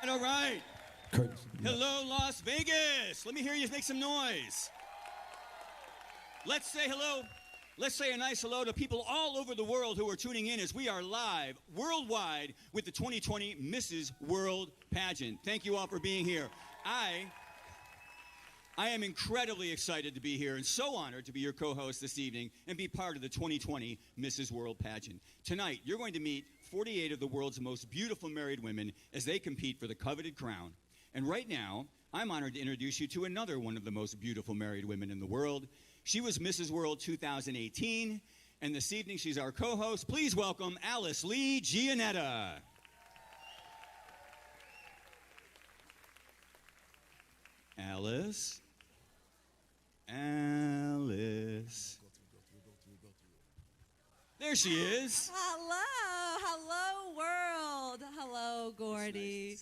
All right. Hello, Las Vegas. Let me hear you make some noise. Let's say hello. Let's say a nice hello to people all over the world who are tuning in as we are live worldwide with the 2020 Mrs. World Pageant. Thank you all for being here. I am incredibly excited to be here and so honored to be your co-host this evening and be part of the 2020 Mrs. World Pageant. Tonight, you're going to meet 48 of the world's most beautiful married women as they compete for the coveted crown. And right now, I'm honored to introduce you to another one of the most beautiful married women in the world. She was Mrs. World 2018, and this evening she's our co-host. Please welcome Alice Lee Gianetta. Alice. There she is. Hello world. Hello, Gordy.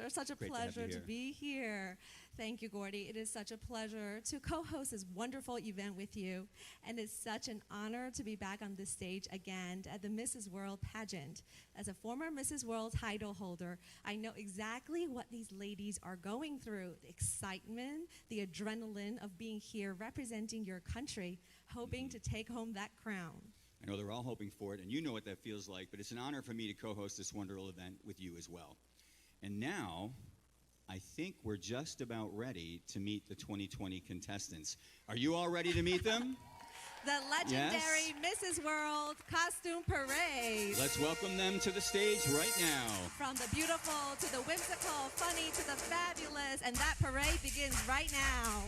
Such a pleasure to be here. Thank you, Gordy. It is such a pleasure to co-host this wonderful event with you, and it's such an honor to be back on this stage again at the Mrs. World Pageant. As a former Mrs. World title holder, I know exactly what these ladies are going through, the excitement, the adrenaline of being here representing your country, hoping to take home that crown. I know they're all hoping for it, and you know what that feels like, but it's an honor for me to co-host this wonderful event with you as well. And now, I think we're just about ready to meet the 2020 contestants. Are you all ready to meet them? The legendary Mrs. World Costume Parade. Let's welcome them to the stage right now. From the beautiful to the whimsical, funny to the fabulous, and that parade begins right now.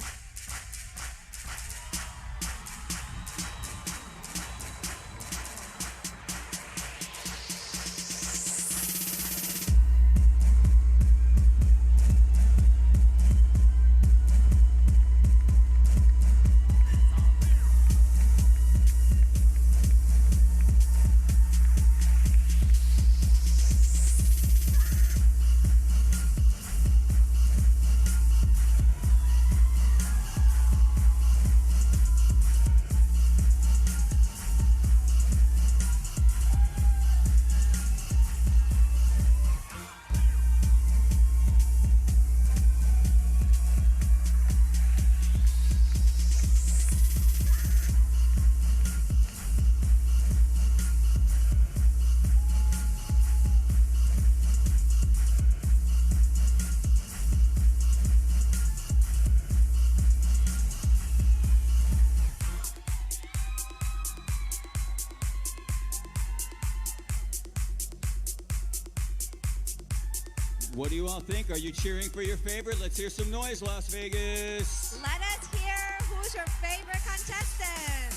What do you all think? Are you cheering for your favorite? Let's hear some noise, Las Vegas. Let us hear who's your favorite contestant.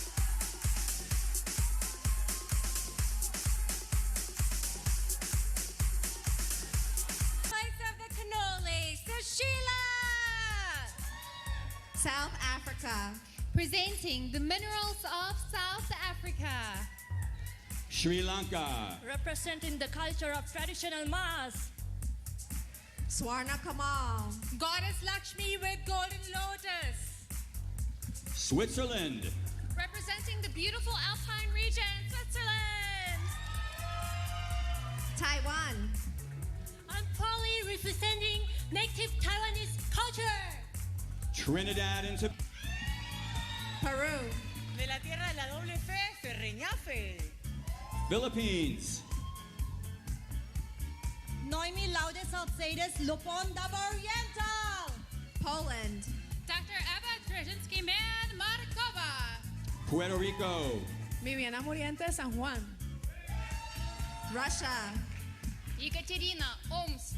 Place of the cannolis, the Sheila. South Africa. Presenting the minerals of South Africa. Sri Lanka. Representing the culture of traditional mass. Swarna Kamal. Goddess Lakshmi with golden lotus. Switzerland. Representing the beautiful Alpine region, Switzerland. Taiwan. I'm Polly, representing native Taiwanese culture. Trinidad and Tobago. Peru. De la tierra de la doble fe, Ferreñafe. Philippines. Noemi Laudes Salcedes, Luponda Oriental. Poland. Dr. Eva Trzynski-Man Markova. Puerto Rico. Viviana Muriente, San Juan. Russia. Ekaterina, Omsk.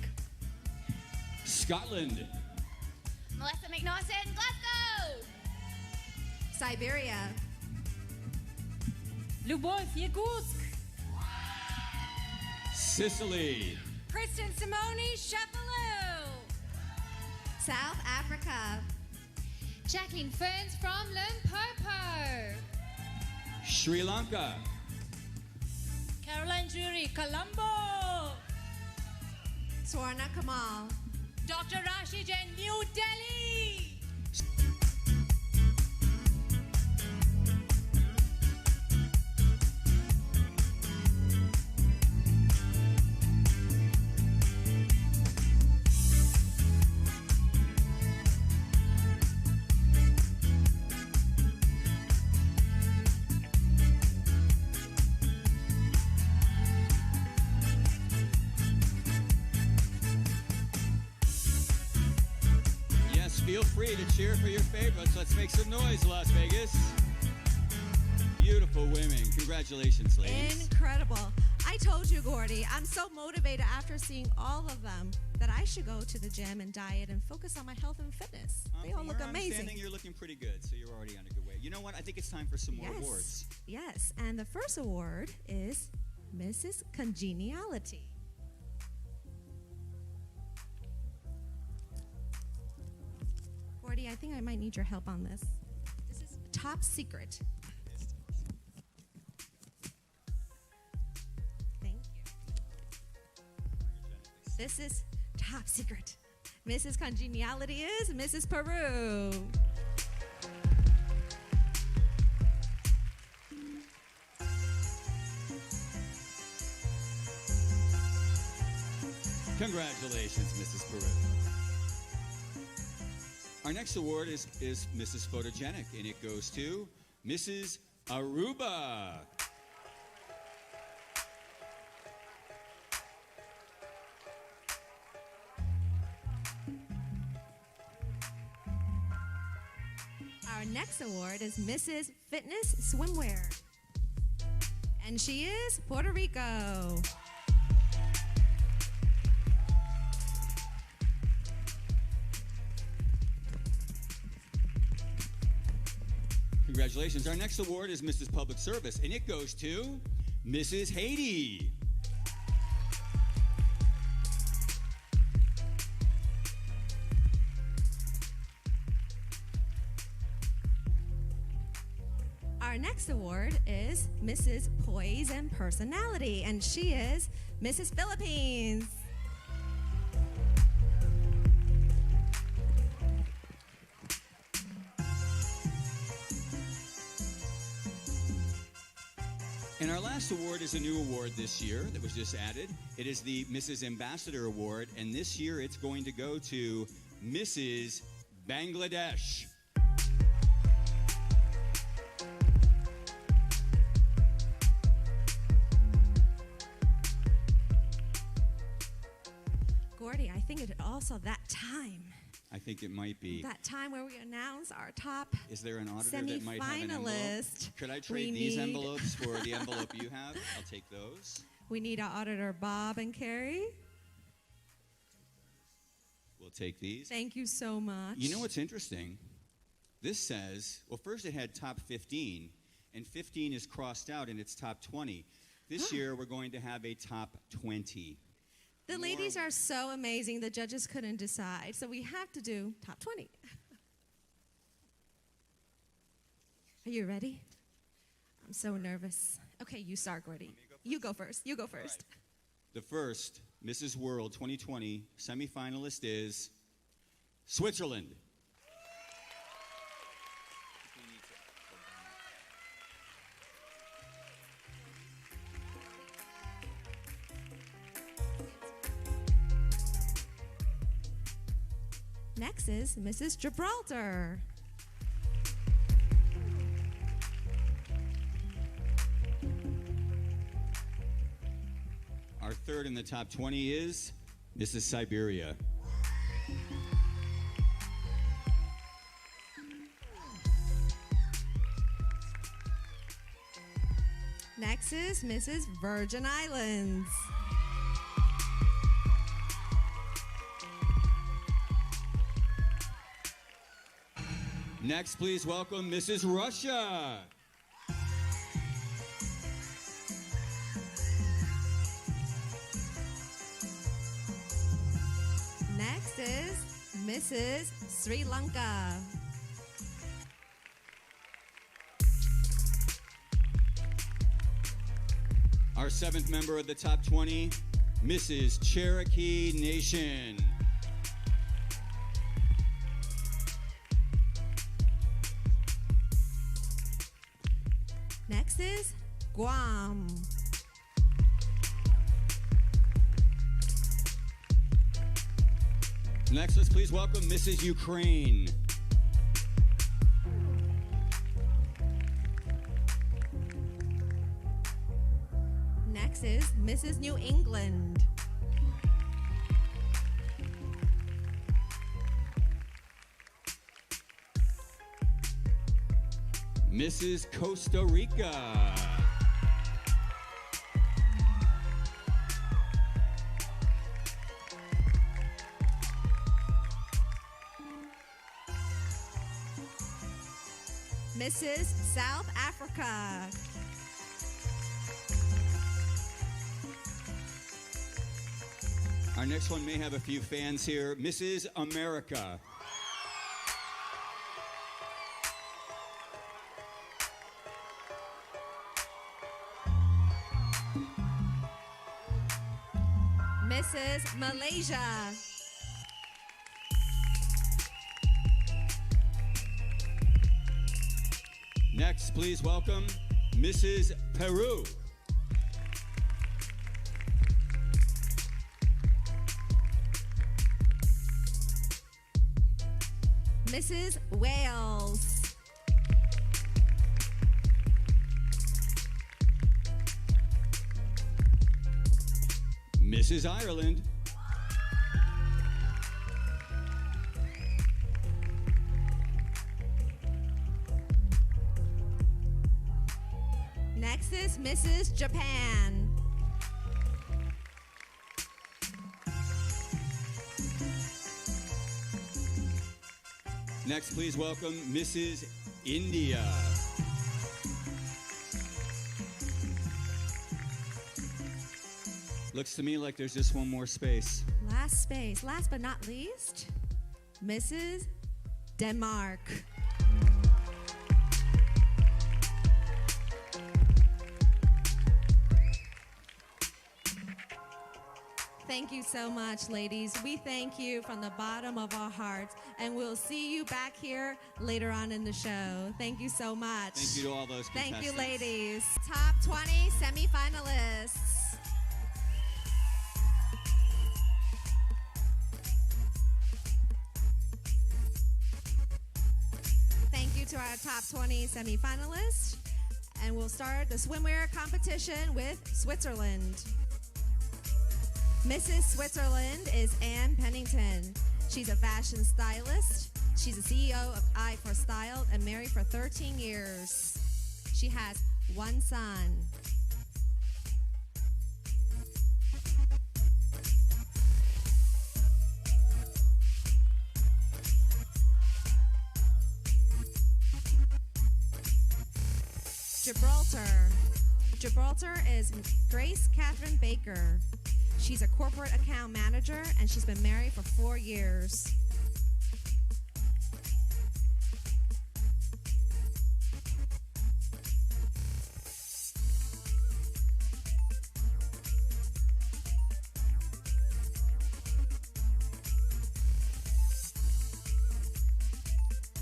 Scotland. Melissa McNaughton, Glasgow. Siberia. Lubov, Yakutsk. Sicily. Kristen Simone, Sheffield. South Africa. Jacqueline Ferns from Limpopo. Sri Lanka. Caroline Jurie, Colombo. Swarna Kamal. Dr. Rashid in New Delhi. feel free to cheer for your favorites. Let's make some noise, Las Vegas. Beautiful women. Congratulations, ladies. Incredible. I told you, Gordy, I'm so motivated after seeing all of them that I should go to the gym and diet and focus on my health and fitness. They all look From where I'm amazing. standing, you're looking pretty good, so you're already on a good way. You know what? I think it's time for some more awards. Yes, and the first award is Mrs. Congeniality. Gordy, I think I might need your help on this. This is top secret. Thank you. This is top secret. Mrs. Congeniality is Mrs. Peru. Congratulations, Mrs. Peru. Our next award is Mrs. Photogenic, and it goes to Mrs. Aruba. Our next award is Mrs. Fitness Swimwear. And she is Puerto Rico. Congratulations. Our next award is Mrs. Public Service, and it goes to Mrs. Haiti. Our next award is Mrs. Poise and Personality, and she is Mrs. Philippines. And our last award is a new award this year that was just added. It is the Mrs. Ambassador Award, and this year it's going to go to Mrs. Bangladesh. Gordy, I think it's also that time. I think it might be. That time where we announce our top Is there an auditor that might have an envelope? semi-finalist. Could I trade these envelopes for the envelope you have? I'll take those. We need our auditor, Bob and Carrie. We'll take these. Thank you so much. You know what's interesting? This says, well, first it had top 15, and 15 is crossed out and it's top 20. This year we're going to have a top 20. The ladies are so amazing, the judges couldn't decide. So we have to do top 20. Are you ready? I'm so nervous. Okay, you start, Gordy. You go first. You go first. The first Mrs. World 2020 semifinalist is Switzerland. Next is Mrs. Gibraltar. Our third in the top 20 is Mrs. Siberia. Next is Mrs. Virgin Islands. Next, please welcome Mrs. Russia. Next is Mrs. Sri Lanka. Our seventh member of the top 20, Mrs. Cherokee Nation. Next is Guam. Next, let's please welcome Mrs. Ukraine. Next is Mrs. New England. Mrs. Costa Rica. Mrs. South Africa. Our next one may have a few fans here. Mrs. America. Mrs. Malaysia. Next, please welcome Mrs. Peru. Mrs. Wales. Mrs. Ireland. Next is Mrs. Japan. Next, please welcome Mrs. India. Looks to me like there's just one more space. Last space, last but not least, Mrs. Denmark. Thank you so much, ladies. We thank you from the bottom of our hearts, and we'll see you back here later on in the show. Thank you so much. Thank you to all those contestants. Thank you, ladies. Top 20 semifinalists. Thank you to our top 20 semifinalists. And we'll start the swimwear competition with Switzerland. Mrs. Switzerland is Ann Pennington. She's a fashion stylist. She's the CEO of Eye for Style and married for 13 years. She has one son. Gibraltar is Grace Catherine Baker. She's a corporate account manager, and she's been married for 4 years.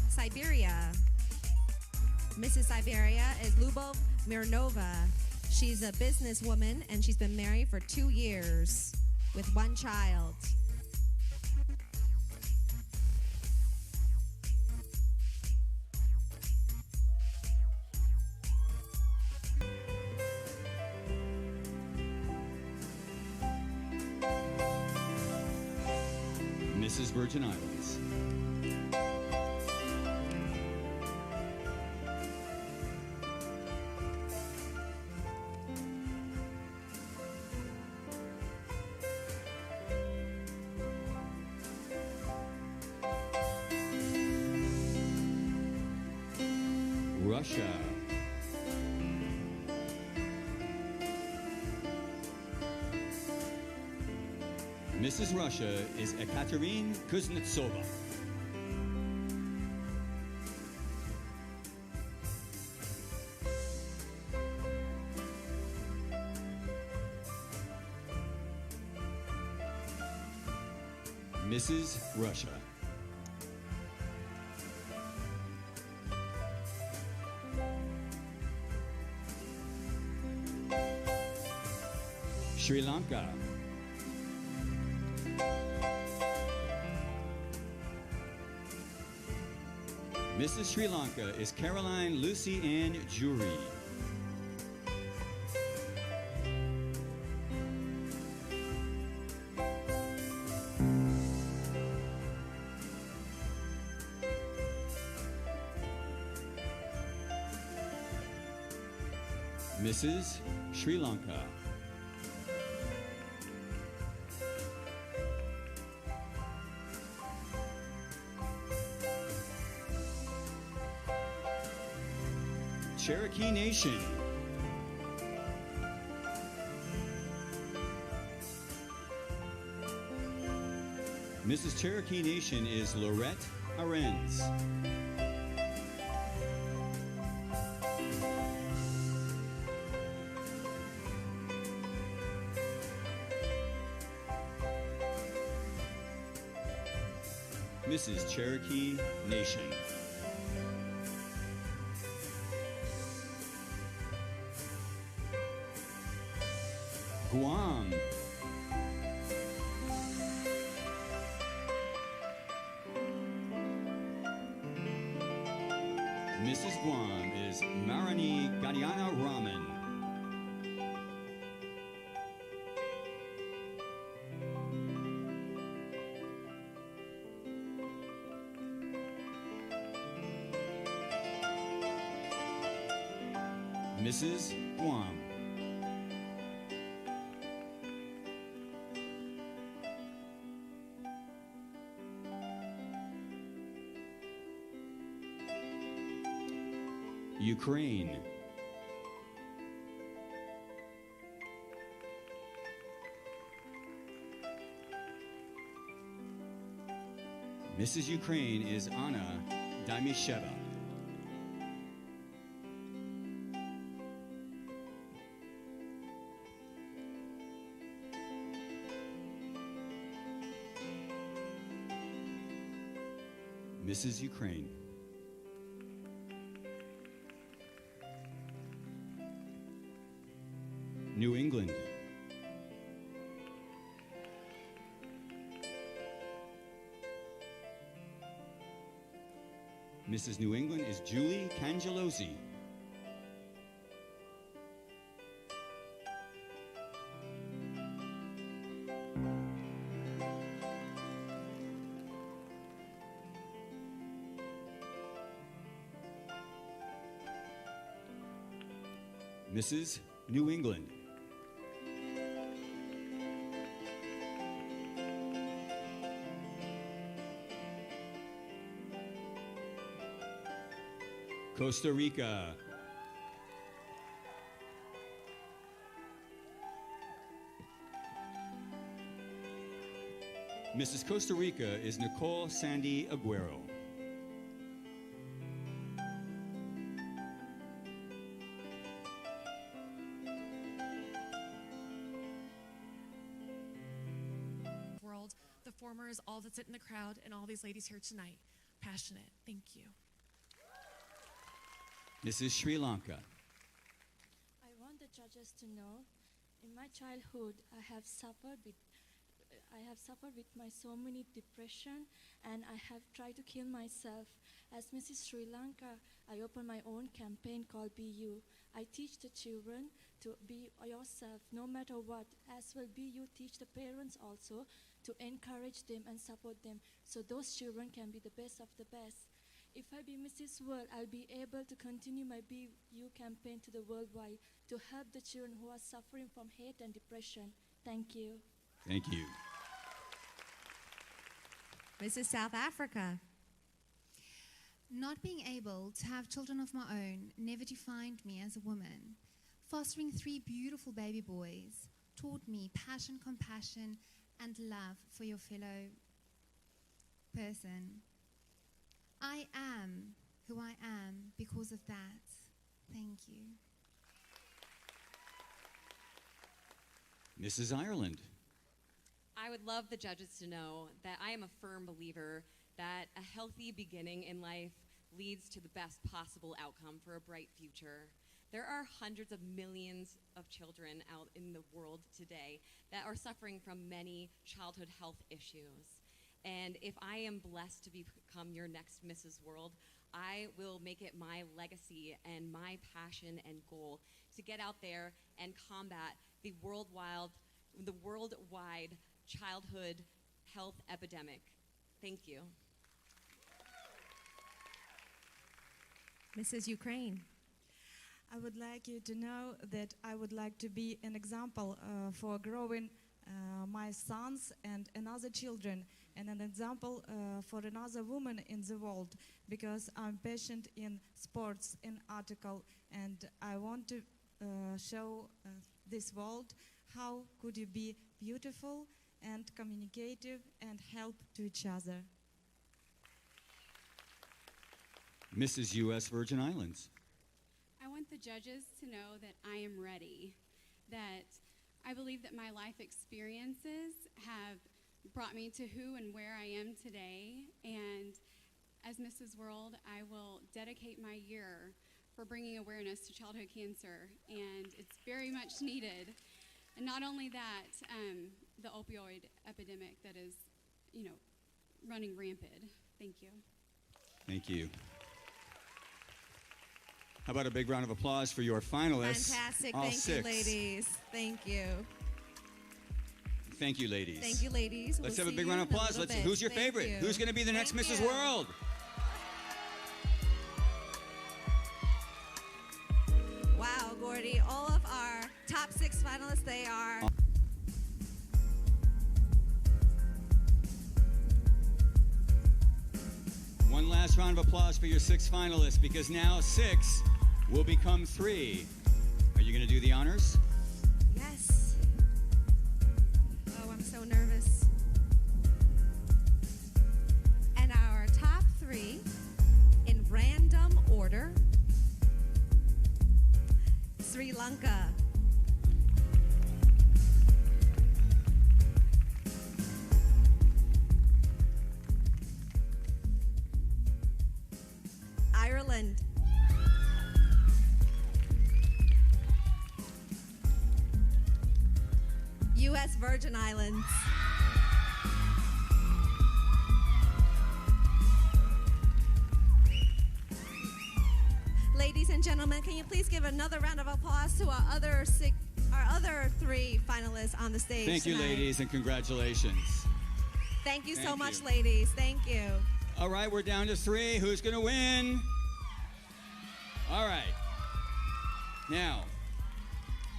Siberia. Mrs. Siberia is Lubov Mironova. She's a businesswoman, and she's been married for 2 years with one child. Mrs. Virgin Islands. Russia. Mrs. Russia is Ekaterina Kuznetsova. Mrs. Russia. Sri Lanka. Mrs. Sri Lanka is Caroline Lucy Ann Jurie. Mrs. Sri Lanka. Cherokee Nation. Mrs. Cherokee Nation is Lorette Arends. Mrs. Cherokee Nation. Guam. Mrs. Guam is Marini Gadiana Raman. Mrs. Guam. Ukraine. Mrs. Ukraine is Anna Daimisheva. Mrs. Ukraine. New England. Mrs. New England is Julie Cangelosi. Mrs. New England. Costa Rica. Mrs. Costa Rica is Nicole Sandy Aguero. World, the formers, all that sit in the crowd, and all these ladies here tonight. Passionate. Thank you. Mrs. Sri Lanka. I want the judges to know, in my childhood, I have suffered with my so many depression, and I have tried to kill myself. As Mrs. Sri Lanka, I opened my own campaign called Be You. I teach the children to be yourself no matter what. As well, Be You teach the parents also to encourage them and support them, so those children can be the best of the best. If I be Mrs. World, I'll be able to continue my Be You campaign to the worldwide to help the children who are suffering from hate and depression. Thank you. Thank you. Mrs. South Africa. Not being able to have children of my own never defined me as a woman. Fostering 3 beautiful baby boys taught me passion, compassion, and love for your fellow person. I am who I am because of that. Thank you. Mrs. Ireland. I would love the judges to know that I am a firm believer that a healthy beginning in life leads to the best possible outcome for a bright future. There are hundreds of millions of children out in the world today that are suffering from many childhood health issues. And if I am blessed to become your next Mrs. World, I will make it my legacy and my passion and goal to get out there and combat the worldwide childhood health epidemic. Thank you. Mrs. Ukraine. I would like you to know that I would like to be an example for growing my sons and another children, and an example for another woman in the world, because I'm passionate in sports, in article, and I want to show this world how could you be beautiful and communicative and help to each other. Mrs. U.S. Virgin Islands. I want the judges to know that I am ready, that I believe that my life experiences have brought me to who and where I am today, and as Mrs. World, I will dedicate my year for bringing awareness to childhood cancer, and it's very much needed. And not only that, the opioid epidemic that is, running rampant. Thank you. Thank you. How about a big round of applause for your finalists? Fantastic. All Thank six. you, ladies. Thank you. Thank you, ladies. Thank you, ladies. Let's We'll have a see big you round of in a applause. little bit. Who's your Thank favorite? you. Who's going to be the next Thank Mrs. you. World? Wow, Gordy. All of our top 6 finalists, they are... One last round of applause for your 6 finalists, because now 6 will become 3. Are you going to do the honors? Yes. Oh, I'm so nervous. And our top 3, in random order, Sri Lanka, Ireland, U.S. Virgin Islands, ladies and gentlemen, can you please give another round of applause to our other 3 finalists on the stage Thank you, tonight. ladies, and congratulations. Thank you so Thank much, you. ladies. Thank you. All right, we're down to 3. Who's going to win? All right. Now,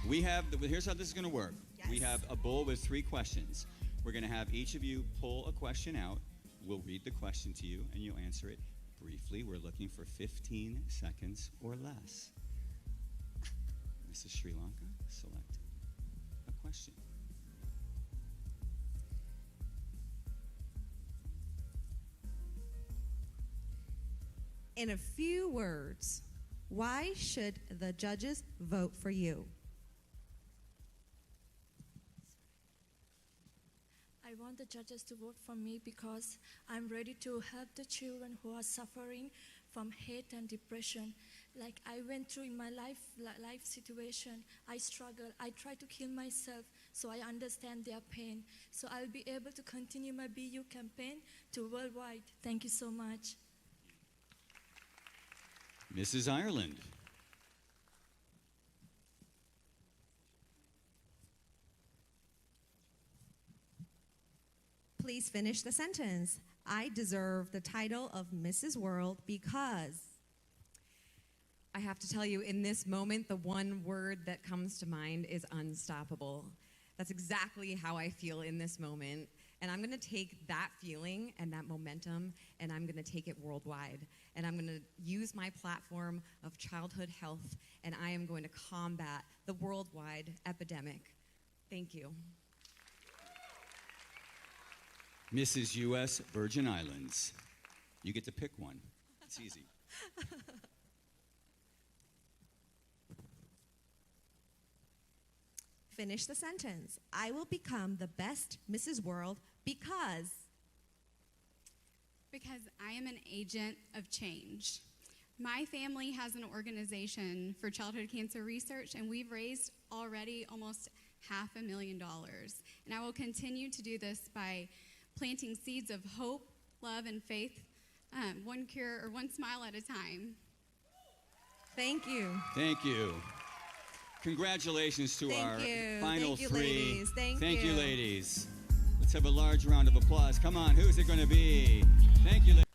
here's how this is going to work. Yes. We have a bowl with 3 questions. We're going to have each of you pull a question out. We'll read the question to you, and you'll answer it briefly. We're looking for 15 seconds or less. Mrs. Sri Lanka, select a question. In a few words, why should the judges vote for you? I want the judges to vote for me because I'm ready to help the children who are suffering from hate and depression. Like I went through in my life situation, I struggle, I try to kill myself, so I understand their pain. So I'll be able to continue my BU campaign to worldwide. Thank you so much. Mrs. Ireland. Please finish the sentence. I deserve the title of Mrs. World because... I have to tell you, in this moment, the one word that comes to mind is unstoppable. That's exactly how I feel in this moment. And I'm going to take that feeling and that momentum, and I'm going to take it worldwide. And I'm going to use my platform of childhood health, and I am going to combat the worldwide epidemic. Thank you. Mrs. U.S. Virgin Islands. You get to pick one. It's easy. Finish the sentence. I will become the best Mrs. World because... Because I am an agent of change. My family has an organization for childhood cancer research, and we've raised already almost $500,000. And I will continue to do this by planting seeds of hope, love, and faith, one cure or one smile at a time. Thank you. Thank you. Congratulations to Thank our you. final Thank you, 3. ladies. Thank you, you. ladies. Let's have a large round of applause. Come on, who's it going to be? Thank you, ladies.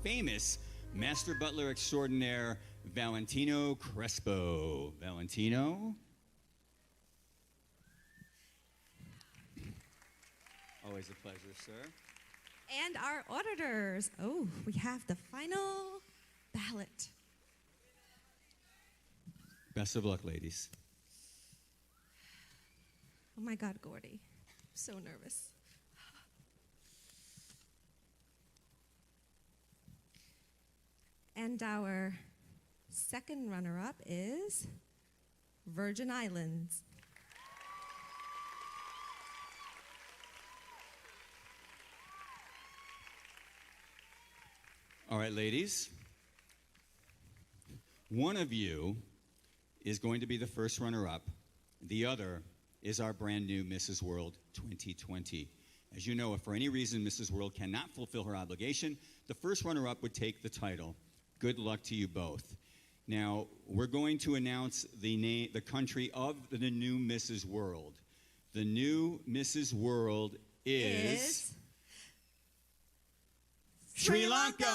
famous Master Butler Extraordinaire, Valentino Crespo. Valentino? Always a pleasure, sir. And our auditors. Oh, we have the final ballot. Best of luck, ladies. Oh my God, Gordy. So nervous. And our second runner-up is Virgin Islands. All right, ladies. One of you is going to be the first runner-up. The other is our brand new Mrs. World 2020. As you know, if for any reason Mrs. World cannot fulfill her obligation, the first runner-up would take the title. Good luck to you both. Now, we're going to announce the country of the new Mrs. World. The new Mrs. World is Sri Lanka.